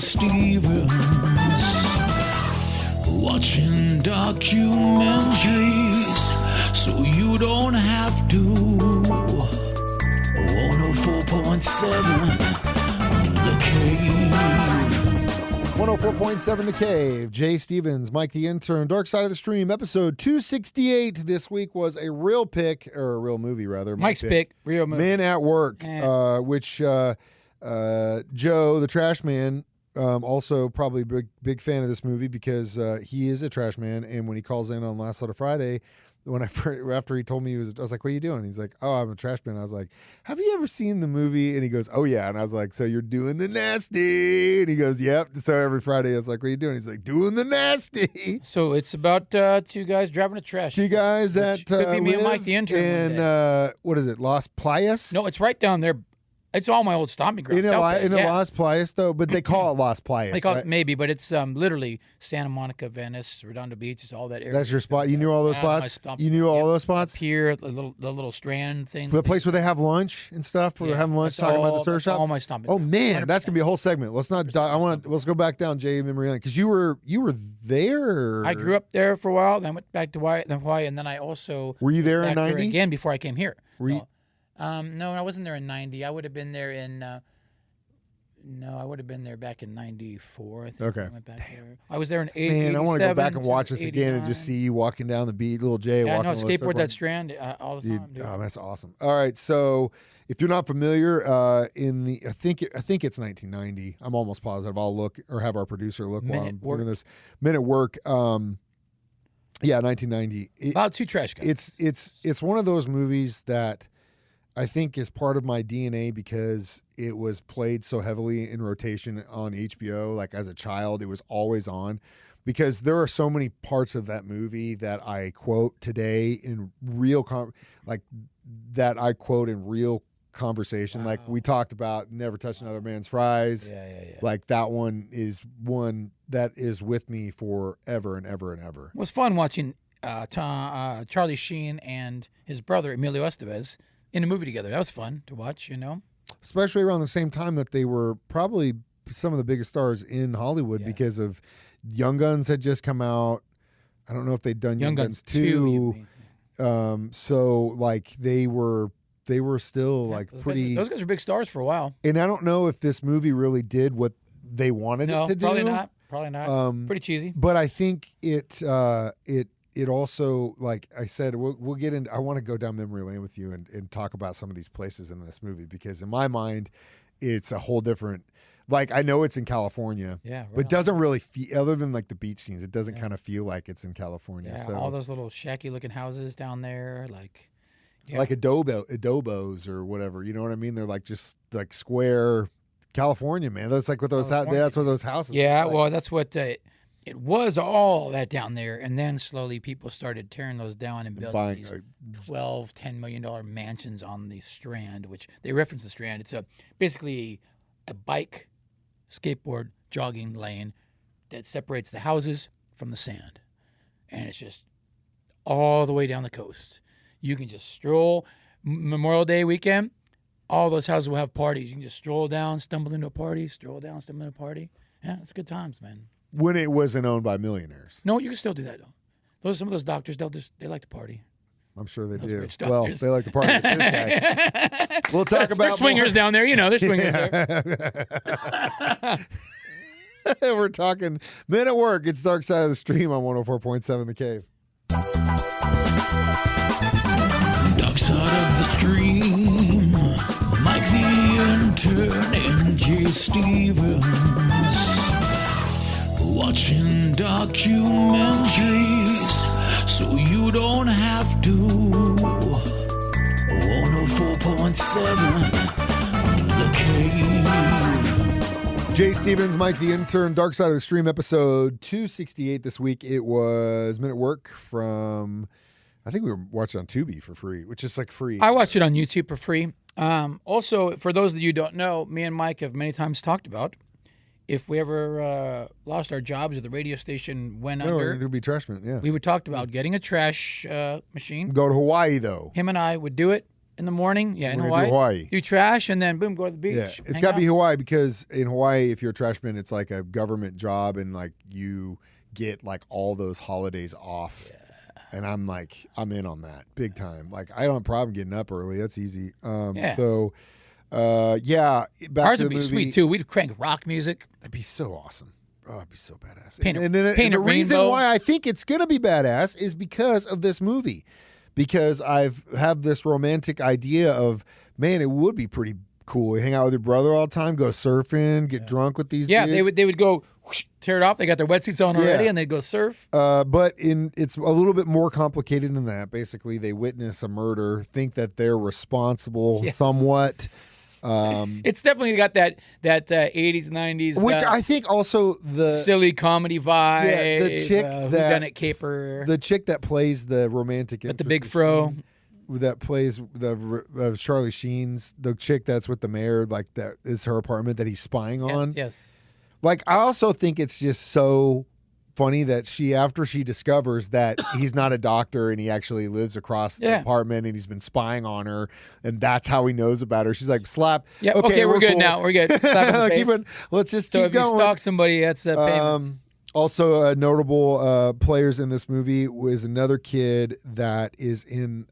Stevens, watching documentaries so you don't have to. 104.7 The Cave. 104.7 The Cave. Jay Stevens, Mike the Intern, Dark Side of the Stream, episode 268 this week was a real pick, or a real movie rather. Mike's pick, real movie. Men at Work, which Joe, the trash man, also probably big fan of this movie because he is a trash man, and when he calls in on Last Letter Friday, after he told me I was like, "What are you doing?" He's like, "Oh, I'm a trash man." I was like, "Have you ever seen the movie?" And he goes, "Oh yeah." And I was like, "So you're doing the nasty?" And he goes, "Yep." So every Friday I was like, "What are you doing?" He's like, "Doing the nasty." So it's about two guys driving a trash. Two guys that could be me and Mike the Intern. And what is it, Las Playas? No, it's right down there. It's all my old stomping grounds. In Las Playas, though, but they call it Las Playas. They call right? it maybe, but it's literally Santa Monica, Venice, Redondo Beach. It's all that area. That's your spot. You knew all those spots. You knew all those spots. Pier, the little strand thing. The place where they have lunch and stuff. Where they're having lunch, talking about the surf shop. All my stomping. Oh man, 100%. That's gonna be a whole segment. Let's not. Let's go back down Jay memory lane because you were there. I grew up there for a while. Then went back to Hawaii, and then I also were you there in '90 again before I came here. Were you? No, I wasn't there in '90. I would have been there in. I would have been there back in '94. I think okay. I went back there. I was there in '87. Man, I want to go back and watch this again and just see you walking down the beat, little Jay walking. I skateboard that strand all the time. Dude. Oh, that's awesome. All right, so if you're not familiar, I think it's 1990. I'm almost positive. I'll look or have our producer look while I'm doing this. Men at Work. Yeah, 1990. About two trash guys. It's one of those movies that I think is part of my DNA because it was played so heavily in rotation on HBO. Like as a child, it was always on because there are so many parts of that movie that I quote today in real that I quote in real conversation. Wow. Like we talked about never touch another man's fries. Yeah. Like that one is one that is with me forever and ever and ever. It was fun watching Charlie Sheen and his brother Emilio Estevez in a movie together. That was fun to watch, Especially around the same time that they were probably some of the biggest stars in Hollywood because of Young Guns had just come out. I don't know if they'd done Young Guns 2. So like they were still pretty. Those guys were big stars for a while. And I don't know if this movie really did what they wanted it to do. Probably not. Pretty cheesy. But I think it also, like I said, we'll get into. I want to go down memory lane with you and talk about some of these places in this movie because in my mind, it's a whole different. Like I know it's in California, but it doesn't really feel other than like the beach scenes. It doesn't kind of feel like it's in California. Yeah, so. All those little shacky looking houses down there, like adobos or whatever. You know what I mean? They're like just like square California, man. That's like what those. That's what those houses. Yeah, like. Well, that's what. It was all that down there, and then slowly people started tearing those down and building these $12, $10 million mansions on the Strand, which they reference the Strand. It's basically a bike, skateboard, jogging lane that separates the houses from the sand, and it's just all the way down the coast. You can just stroll. Memorial Day weekend, all those houses will have parties. You can just stroll down, stumble into a party, stroll down, stumble into a party. Yeah, it's good times, man. When it wasn't owned by millionaires. No, you can still do that though. Some of those doctors, they like to party. I'm sure they do. Well, they like to party with this guy. We'll talk about there's swingers down there. There's swingers there. We're talking Men at Work. It's Dark Side of the Stream on 104.7 The Cave. Dark Side of the Stream. Mike the Intern and Jay Stevens. Watching documentaries so you don't have to. 104.7 The Cave. Jay Stevens, Mike the Intern, Dark Side of the Stream, episode 268 this week. It was Men at Work from, I think we were watching on Tubi for free, which is like free. I watched it on YouTube for free. Also, for those of you who don't know, me and Mike have many times talked about if we ever lost our jobs or the radio station went under, it would be trashman. Yeah, we would talk about getting a trash machine. Go to Hawaii though. Him and I would do it. in the morning. Yeah, in We're gonna Hawaii. do Hawaii. Do trash and then boom, go to the beach. Yeah, it's hang got to be out. Hawaii because in Hawaii, if you're a trash man, it's like a government job and like you get like all those holidays off. And I'm in on that big time. Like I don't have a problem getting up early. That's easy. So, back Ours to would the be movie. sweet too. We'd crank rock music. That'd be so awesome. Oh, it'd be so badass. Paint And a the reason rainbow. why I think it's gonna be badass is because of this movie. Because I've have this romantic idea of, man, it would be pretty cool. You hang out with your brother all the time, go surfing, get drunk with these Yeah, dudes. they would go whoosh, tear it off. They got their wetsuits on already, Yeah. and they'd go surf. But it's a little bit more complicated than that. Basically, they witness a murder, think that they're responsible Yes. somewhat. It's definitely got that 80s, 90s, Which I think also silly comedy vibe. Yeah, the chick whodunit caper. the chick that plays the romantic With the interest big of fro. Sheen, that plays the Charlie Sheen's the chick that's with the mayor, like that is her apartment that he's spying on. Yes. Like I also think it's just so funny that after she discovers that he's not a doctor and he actually lives across the apartment and he's been spying on her and that's how he knows about her. She's like, slap. Yeah. Okay, we're good cool. now. We're good. Slap in the face. Let's just So keep if you going. stalk somebody, that's a payment. Also, notable players in this movie was another kid that is in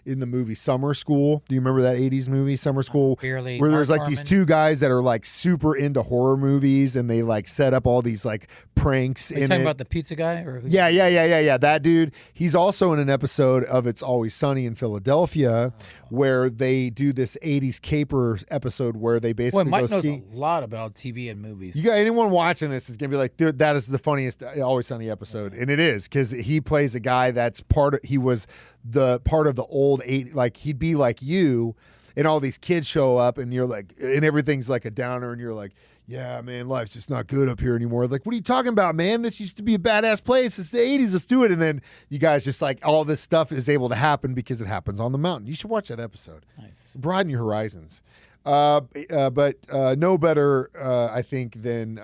the movie Summer School. Do you remember that 80s movie, Summer School? Barely. Where there's Mark like these Harmon. two guys that are like super into horror movies and they like set up all these like pranks Are you in talking it. about the pizza guy? Or who? Yeah. That dude. He's also in an episode of It's Always Sunny in Philadelphia where they do this 80s caper episode where they basically Boy, Mike go knows ski. a lot about TV and movies. You got anyone watching this is gonna be like, dude, that is the funniest Always Sunny episode, and it is because he plays a guy that's he was the part of the old 80s, like he'd be like you, and all these kids show up, and you're like, and everything's like a downer, and you're like, yeah, man, life's just not good up here anymore. Like, what are you talking about, man? This used to be a badass place. It's the 80s. Let's do it. And then you guys just like all this stuff is able to happen because it happens on the mountain. You should watch that episode. Nice. Broaden your horizons. But no better, I think, than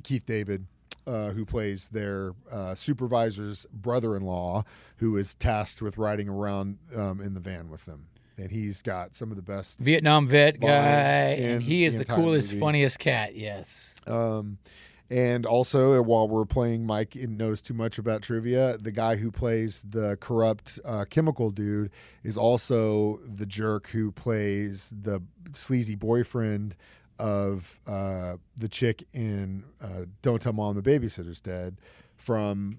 Keith David, who plays their supervisor's brother-in-law, who is tasked with riding around in the van with them. And he's got some of the best Vietnam vet guy, in and he is the the entire coolest, movie. funniest cat. Yes. And also, while we're playing Mike knows too much about trivia, the guy who plays the corrupt chemical dude is also the jerk who plays the sleazy boyfriend of the chick in Don't Tell Mom the Babysitter's Dead from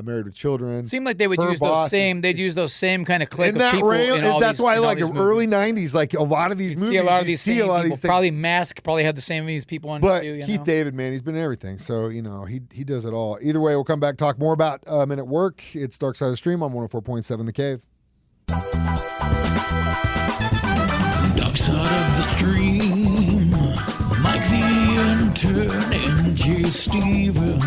Married with Children. Seemed like they would Her use boss those same. They'd use those same kind of clique in of that people. rail, in all that's these, why I in all like these early movies. 90s, like a lot of these movies. See a lot of you these see same a lot of people. these things. Probably Mask probably had the same of these people on But it too. You Keith know? David, man, he's been in everything. So, he does it all. Either way, we'll come back, talk more about Men at Work. It's Dark Side of the Stream on 104.7 The Cave. Dark side of the stream, Mike the Intern and Jay Stevens,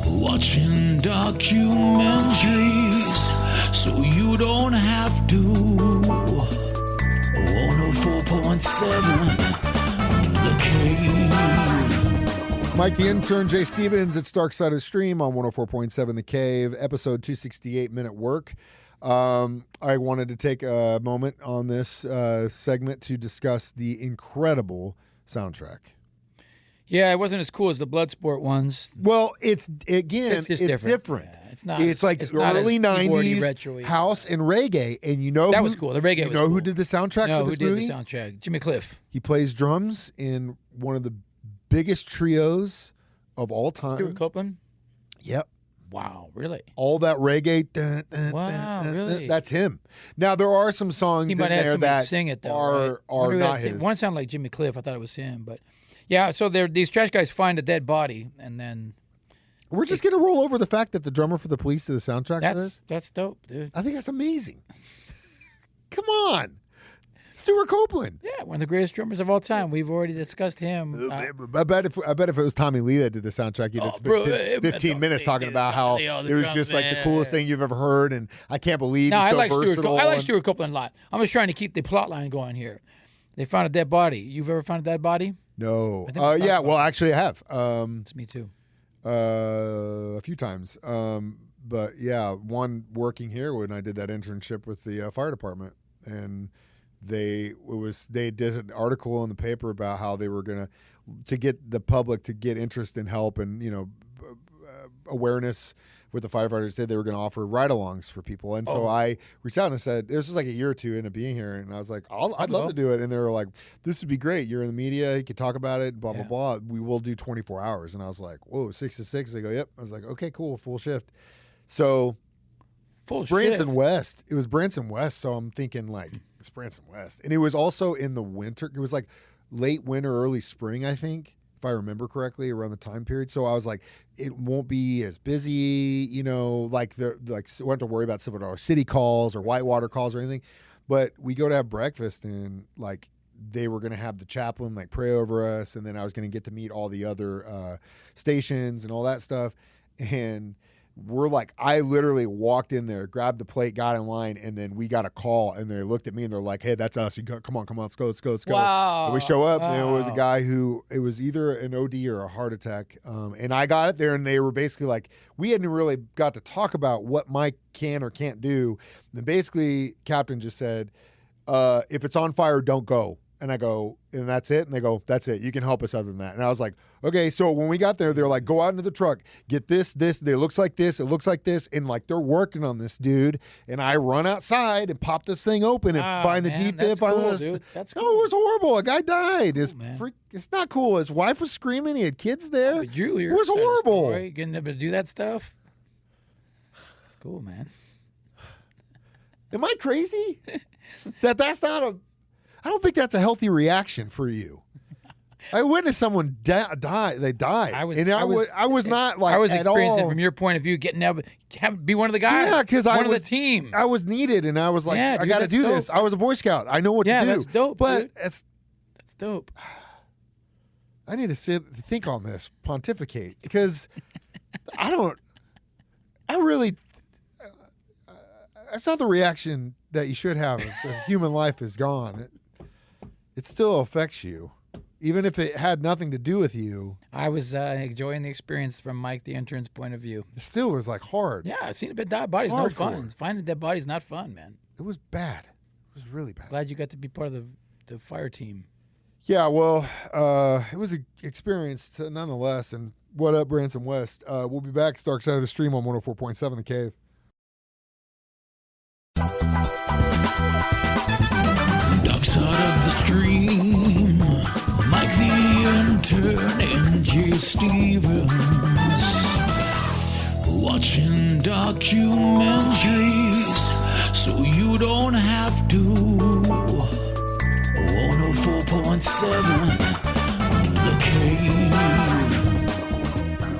watching documentaries so you don't have to. 104.7 The Cave. Mike the Intern, Jay Stevens. It's Dark Side of the Stream on 104.7 The Cave, episode 268, Men at Work. I wanted to take a moment on this segment to discuss the incredible soundtrack. Yeah, it wasn't as cool as the Bloodsport ones. Well, it's just different. different. Yeah, it's not. It's like it's not early as keyboardy, 90s retro-y. house and reggae, and That was cool. The reggae You was know who cool. did the soundtrack No, for who this did movie? the soundtrack? Jimmy Cliff. He plays drums in one of the biggest trios of all time. Stuart Copeland. Yep. Wow, really? All that reggae. Dun, dun, Wow, dun, dun, really? That's him. Now there are some songs He in might have there somebody that sing it though. are right? Wonder who not had sing- his. One sounded like Jimmy Cliff. I thought it was him, but yeah. So these trash guys find a dead body, and then We're just gonna roll over the fact that the drummer for the Police did the soundtrack for this. that's dope, dude. I think that's amazing. Come on, Stuart Copeland. Yeah, one of the greatest drummers of all time. We've already discussed him. I bet if it was Tommy Lee that did the soundtrack, you'd have bro, 15 minutes talking about how all it the was drums, just like the yeah. coolest thing you've ever heard, and I can't believe No, he's I so like Stuart. versatile. I like and- Stuart Copeland a lot. I'm just trying to keep the plot line going here. They found a dead body. You've ever found a dead body? No, I think we talked yeah. about Well, it. actually, I have It's me too. a few times. But yeah, one working here when I did that internship with the fire department, and they did an article in the paper about how they were gonna to get the public to get interest and help and awareness with the firefighters. Said they were going to offer ride-alongs for people, and so I reached out and I said, this was like a year or two into being here, and I was like, I'd love to do it. And they were like, this would be great. You're in the media, you could talk about it, blah blah blah. We will do 24 hours. And I was like, whoa, 6 to 6. They go, yep. I was like, okay, cool, full shift. So Branson West. It was Branson West. So I'm thinking like it's Branson West, and it was also in the winter. It was like late winter, early spring, I think, if I remember correctly, around the time period. So I was like, it won't be as busy, like we don't have to worry about Silver City calls or Whitewater calls or anything. But we go to have breakfast, and like they were going to have the chaplain like pray over us, and then I was going to get to meet all the other stations and all that stuff. And we're like, I literally walked in there, grabbed the plate, got in line, and then we got a call, and they looked at me and they're like, hey, that's us. Come on, let's go. Wow. And we show up, and it was a guy who, it was either an OD or a heart attack. And I got it there, and they were basically like, we hadn't really got to talk about what Mike can or can't do. And basically, Captain just said, if it's on fire, don't go. And I go, and that's it? And they go, that's it. You can help us other than that. And I was like, okay. So when we got there, they're like, go out into the truck, get this. It looks like this. It looks like this. And like, they're working on this, dude. And I run outside and pop this thing open and find the defib. That's cool. No, it was horrible. A guy died. It's not cool. His wife was screaming. He had kids there. But it was horrible. Getting able to do that stuff. It's cool, man. Am I crazy? That's not I don't think that's a healthy reaction for you. I witnessed someone die. They died. I was not like I was at experiencing all. from your point of view, getting out, be one of the guys. Yeah, because one of the team. I was needed, and I was like, I got to do this. I was a Boy Scout. I know what to do. That's dope. But that's dope. I need to think on this, pontificate, because that's not the reaction that you should have if the human life is gone. It still affects you, even if it had nothing to do with you. I was enjoying the experience from Mike, the intern's point of view. It still was like hard. Yeah, I've seen a dead body's no fun. Finding dead body's not fun, man. It was bad. It was really bad. Glad you got to be part of the fire team. Yeah, well, it was an experience nonetheless. And what up, Branson West? We'll be back. It's Dark Side of the Stream on 104.7 The Cave. Dark side of the stream, Mike the intern and Jay Stevens, watching documentaries so you don't have to. 104.7 The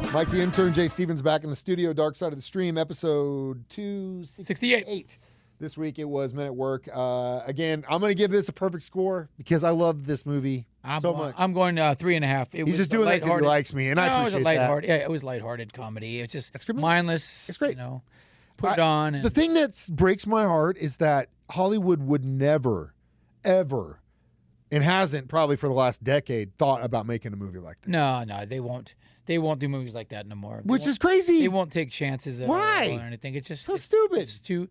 Cave. Mike the intern, Jay Stevens back in the studio. Dark Side of the Stream, episode 268. This week it was Men at Work. Again, I'm going to give this a perfect score because I love this movie so much. I'm going 3.5. He's just doing that because he likes me, and I appreciate that. Yeah, it was lighthearted comedy. It's just mindless. It's great. Put it on. And the thing that breaks my heart is that Hollywood would never, ever, and hasn't probably for the last decade, thought about making a movie like that. No, they won't. They won't do movies like that no more. Which is crazy. They won't take chances at all or anything. It's just so stupid. It's too.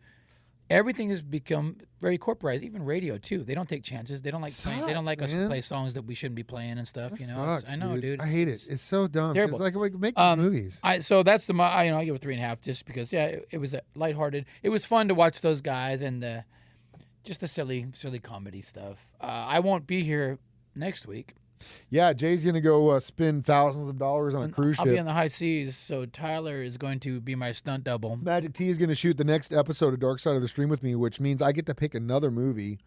Everything has become very corporatized, even radio too. They don't take chances. They don't like playing. They don't like us to play songs that we shouldn't be playing and stuff. That sucks, I know, dude. I hate it. It's so dumb. It's terrible. It's like make these movies. So that's the I give it 3.5 just because it was lighthearted. It was fun to watch those guys and just the silly comedy stuff. I won't be here next week. Yeah, Jay's going to go spend thousands of dollars on a cruise ship. I'll be on the high seas, so Tyler is going to be my stunt double. Magic T is going to shoot the next episode of Dark Side of the Stream with me, which means I get to pick another movie.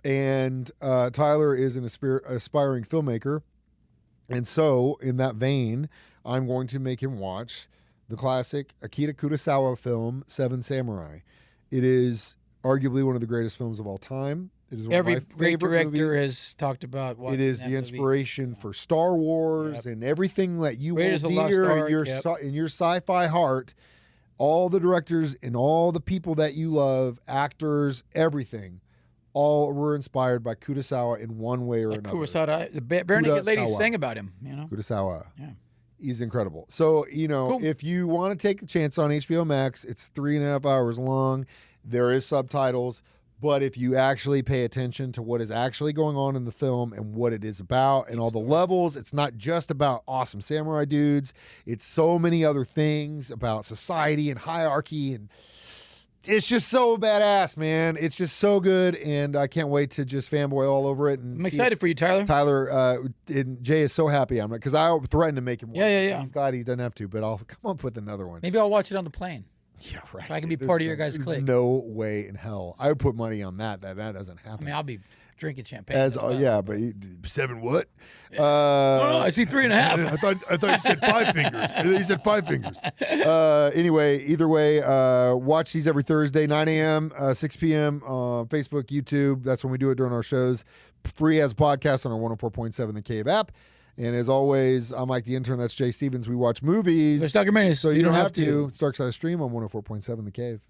And Tyler is an aspiring filmmaker. And so, in that vein, I'm going to make him watch the classic Akira Kurosawa film, Seven Samurai. It is arguably one of the greatest films of all time. It is one Every of my great favorite director movies. has talked about it is the inspiration for Star Wars and everything that you hold dear in your sci-fi heart. All the directors and all the people that you love, actors, everything, all were inspired by Kurosawa in one way or another. Kurosawa, the bare naked lady sang about him. Kurosawa. Yeah. He's incredible. So, Cool. if you want to take a chance on HBO Max, it's 3.5 hours long. There is subtitles. But if you actually pay attention to what is actually going on in the film and what it is about and all the levels, it's not just about awesome samurai dudes. It's so many other things about society and hierarchy, and it's just so badass, man. It's just so good, and I can't wait to just fanboy all over it. And I'm excited for you, Tyler. Tyler, and Jay is so happy I'm because I threatened to make him one. Yeah. I'm glad he doesn't have to, but I'll come up with another one. Maybe I'll watch it on the plane. Yeah, right. So I can be part of your guys' clique. No way in hell. I would put money on that doesn't happen. I mean, I'll be drinking champagne. Yeah, but 7 what? I see 3.5. I thought you said 5 fingers. You said 5 fingers. Anyway, either way, watch these every Thursday, 9 a.m., 6 p.m. Facebook, YouTube. That's when we do it during our shows. Free as a podcast on our 104.7 The Cave app. And as always, I'm Mike the Intern. That's Jay Stevens. We watch movies. There's documentaries. So you don't have to. It's Dark Side of Stream on 104.7 The Cave.